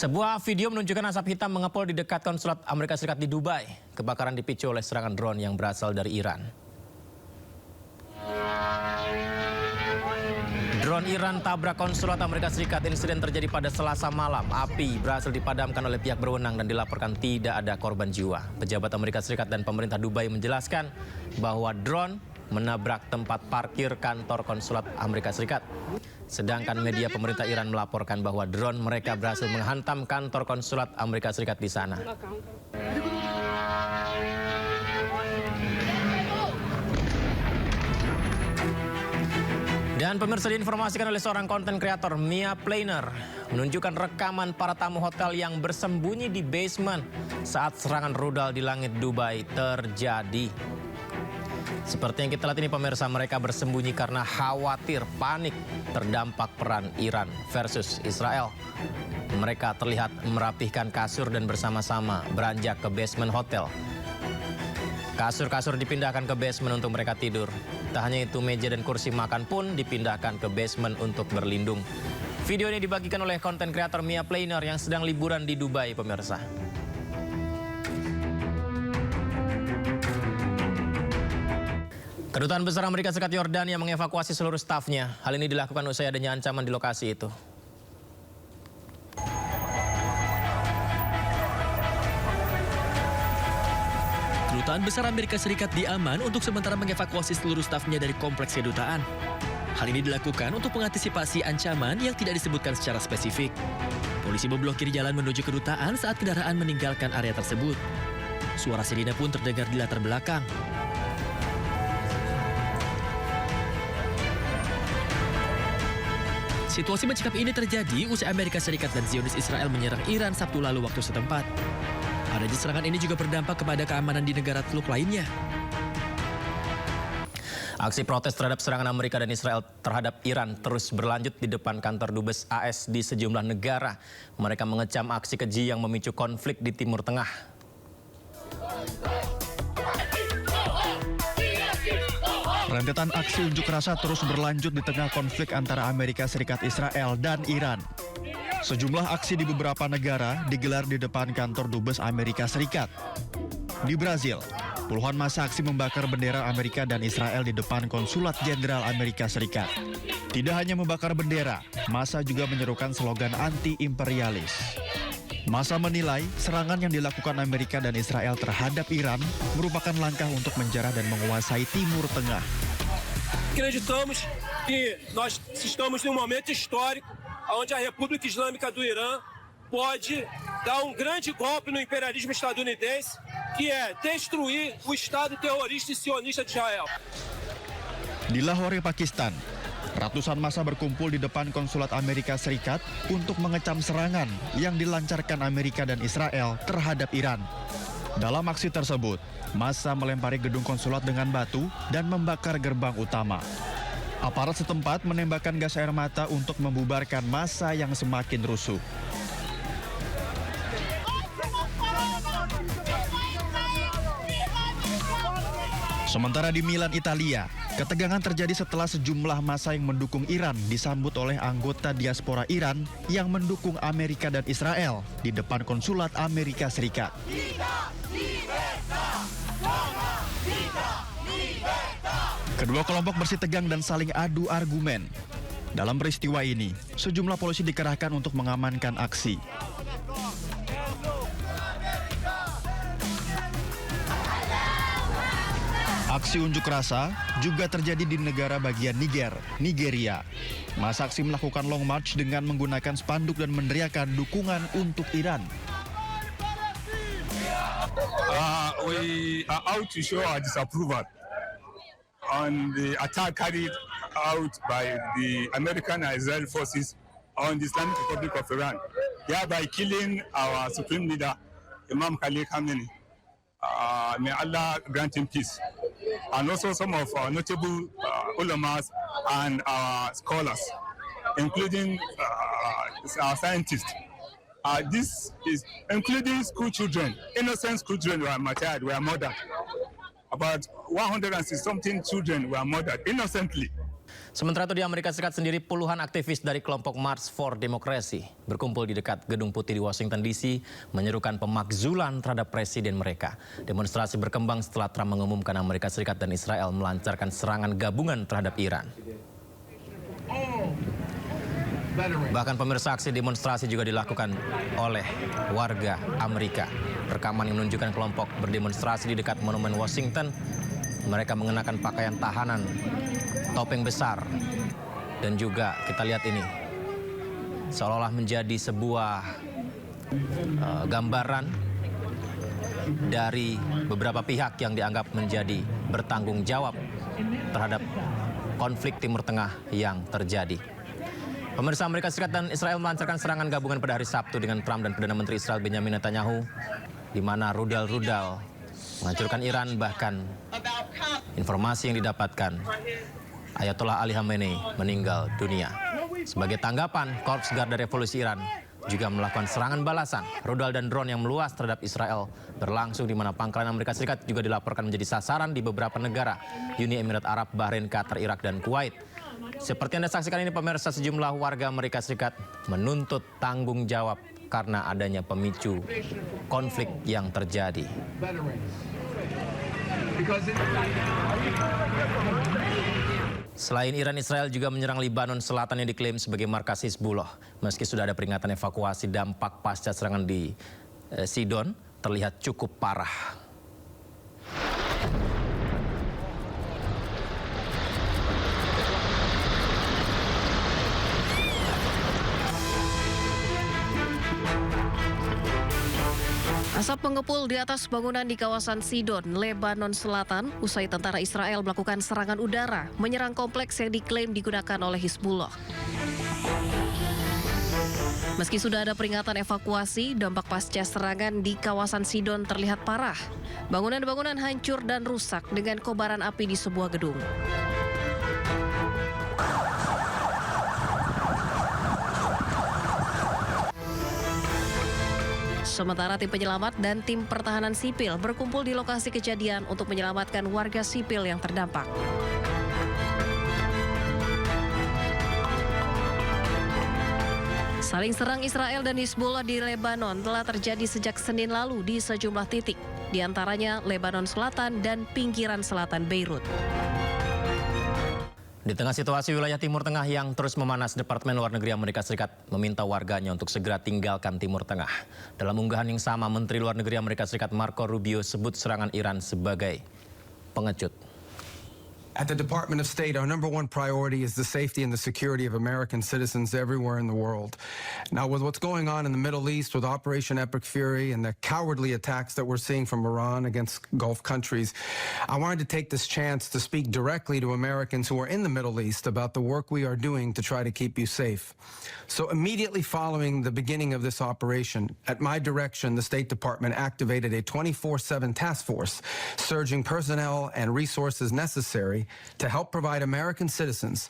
Sebuah video menunjukkan asap hitam mengepul di dekat konsulat Amerika Serikat di Dubai. Kebakaran dipicu oleh serangan drone yang berasal dari Iran. Drone Iran tabrak konsulat Amerika Serikat. Insiden terjadi pada Selasa malam. Api berhasil dipadamkan oleh pihak berwenang dan dilaporkan tidak ada korban jiwa. Pejabat Amerika Serikat dan pemerintah Dubai menjelaskan bahwa drone menabrak tempat parkir kantor konsulat Amerika Serikat. Sedangkan media pemerintah Iran melaporkan bahwa drone mereka berhasil menghantam kantor konsulat Amerika Serikat di sana. Dan pemirsa, diinformasikan oleh seorang konten kreator, Mia Planer, menunjukkan rekaman para tamu hotel yang bersembunyi di basement saat serangan rudal di langit Dubai terjadi. Seperti yang kita lihat ini pemirsa, mereka bersembunyi karena khawatir panik terdampak perang Iran versus Israel. Mereka terlihat merapihkan kasur dan bersama-sama beranjak ke basement hotel. Kasur-kasur dipindahkan ke basement untuk mereka tidur. Tak hanya itu, meja dan kursi makan pun dipindahkan ke basement untuk berlindung. Video ini dibagikan oleh konten kreator Mia Planer yang sedang liburan di Dubai, pemirsa. Kedutaan Besar Amerika Serikat Yordania mengevakuasi seluruh stafnya. Hal ini dilakukan usai adanya ancaman di lokasi itu. Kedutaan Besar Amerika Serikat di Amman untuk sementara mengevakuasi seluruh stafnya dari kompleks kedutaan. Hal ini dilakukan untuk mengantisipasi ancaman yang tidak disebutkan secara spesifik. Polisi memblokir jalan menuju kedutaan saat kendaraan meninggalkan area tersebut. Suara sirine pun terdengar di latar belakang. Situasi mencekam ini terjadi usai Amerika Serikat dan Zionis Israel menyerang Iran Sabtu lalu waktu setempat. Adanya serangan ini juga berdampak kepada keamanan di negara Teluk lainnya. Aksi protes terhadap serangan Amerika dan Israel terhadap Iran terus berlanjut di depan kantor Dubes AS di sejumlah negara. Mereka mengecam aksi keji yang memicu konflik di Timur Tengah. Rentetan aksi unjuk rasa terus berlanjut di tengah konflik antara Amerika Serikat Israel dan Iran. Sejumlah aksi di beberapa negara digelar di depan kantor Dubes Amerika Serikat. Di Brazil, puluhan massa aksi membakar bendera Amerika dan Israel di depan Konsulat Jenderal Amerika Serikat. Tidak hanya membakar bendera, massa juga menyerukan slogan anti-imperialis. Massa menilai serangan yang dilakukan Amerika dan Israel terhadap Iran merupakan langkah untuk menjarah dan menguasai Timur Tengah. Acreditamos que nós estamos num momento histórico onde a República Islâmica do Irã pode dar grande golpe no imperialismo estadunidense, que é destruir o Estado terrorista e sionista de Israel. Di Lahore, Pakistan, ratusan massa berkumpul di depan konsulat Amerika Serikat untuk mengecam serangan yang dilancarkan Amerika dan Israel terhadap Iran. Dalam aksi tersebut, massa melempari gedung konsulat dengan batu dan membakar gerbang utama. Aparat setempat menembakkan gas air mata untuk membubarkan massa yang semakin rusuh. Sementara di Milan, Italia, ketegangan terjadi setelah sejumlah massa yang mendukung Iran disambut oleh anggota diaspora Iran yang mendukung Amerika dan Israel di depan konsulat Amerika Serikat. Kedua kelompok bersitegang dan saling adu argumen. Dalam peristiwa ini, sejumlah polisi dikerahkan untuk mengamankan aksi. Aksi unjuk rasa juga terjadi di negara bagian Nigeria. Massa aksi melakukan long march dengan menggunakan spanduk dan meneriakan dukungan untuk Iran. We are out to show our disapproval on the attack carried out by the American and Israeli forces on the Islamic Republic of Iran, thereby killing our supreme leader, Imam Khalid Khamenei. May Allah grant him peace. And also some of our notable ulamas and our scholars, including our scientists. This is including school children, innocent school children were martyred, were murdered. About 160-something children were murdered innocently. Sementara itu di Amerika Serikat sendiri puluhan aktivis dari kelompok March for Democracy berkumpul di dekat Gedung Putih di Washington DC menyerukan pemakzulan terhadap presiden mereka. Demonstrasi berkembang setelah Trump mengumumkan Amerika Serikat dan Israel melancarkan serangan gabungan terhadap Iran. Bahkan pemirsa, aksi demonstrasi juga dilakukan oleh warga Amerika. Rekaman yang menunjukkan kelompok berdemonstrasi di dekat Monumen Washington. Mereka mengenakan pakaian tahanan, topeng besar, dan juga kita lihat ini seolah-olah menjadi sebuah gambaran dari beberapa pihak yang dianggap menjadi bertanggung jawab terhadap konflik Timur Tengah yang terjadi. Pemirsa, Amerika Serikat dan Israel melancarkan serangan gabungan pada hari Sabtu dengan Trump dan Perdana Menteri Israel Benjamin Netanyahu, di mana rudal-rudal menghancurkan Iran. Bahkan informasi yang didapatkan, Ayatollah Ali Khamenei meninggal dunia. Sebagai tanggapan, Korps Garda Revolusi Iran juga melakukan serangan balasan. Rudal dan drone yang meluas terhadap Israel berlangsung di mana pangkalan Amerika Serikat juga dilaporkan menjadi sasaran di beberapa negara, Uni Emirat Arab, Bahrain, Qatar, Irak, dan Kuwait. Seperti Anda saksikan ini pemirsa, sejumlah warga Amerika Serikat menuntut tanggung jawab karena adanya pemicu konflik yang terjadi. Selain Iran, Israel juga menyerang Lebanon Selatan yang diklaim sebagai markas Hizbullah. Meski sudah ada peringatan evakuasi, dampak pasca serangan di Sidon terlihat cukup parah. Asap mengepul di atas bangunan di kawasan Sidon, Lebanon Selatan, usai tentara Israel melakukan serangan udara menyerang kompleks yang diklaim digunakan oleh Hizbullah. Meski sudah ada peringatan evakuasi, dampak pasca serangan di kawasan Sidon terlihat parah. Bangunan-bangunan hancur dan rusak dengan kobaran api di sebuah gedung. Sementara tim penyelamat dan tim pertahanan sipil berkumpul di lokasi kejadian untuk menyelamatkan warga sipil yang terdampak. Saling serang Israel dan Hizbullah di Lebanon telah terjadi sejak Senin lalu di sejumlah titik, di antaranya Lebanon Selatan dan pinggiran selatan Beirut. Di tengah situasi wilayah Timur Tengah yang terus memanas, Departemen Luar Negeri Amerika Serikat meminta warganya untuk segera tinggalkan Timur Tengah. Dalam unggahan yang sama, Menteri Luar Negeri Amerika Serikat Marco Rubio sebut serangan Iran sebagai pengecut. At the Department of State, our number one priority is the safety and the security of American citizens everywhere in the world. Now, with what's going on in the Middle East with Operation Epic Fury and the cowardly attacks that we're seeing from Iran against Gulf countries, I wanted to take this chance to speak directly to Americans who are in the Middle East about the work we are doing to try to keep you safe. So immediately following the beginning of this operation, at my direction, the State Department activated a 24/7 task force, surging personnel and resources necessary to help provide American citizens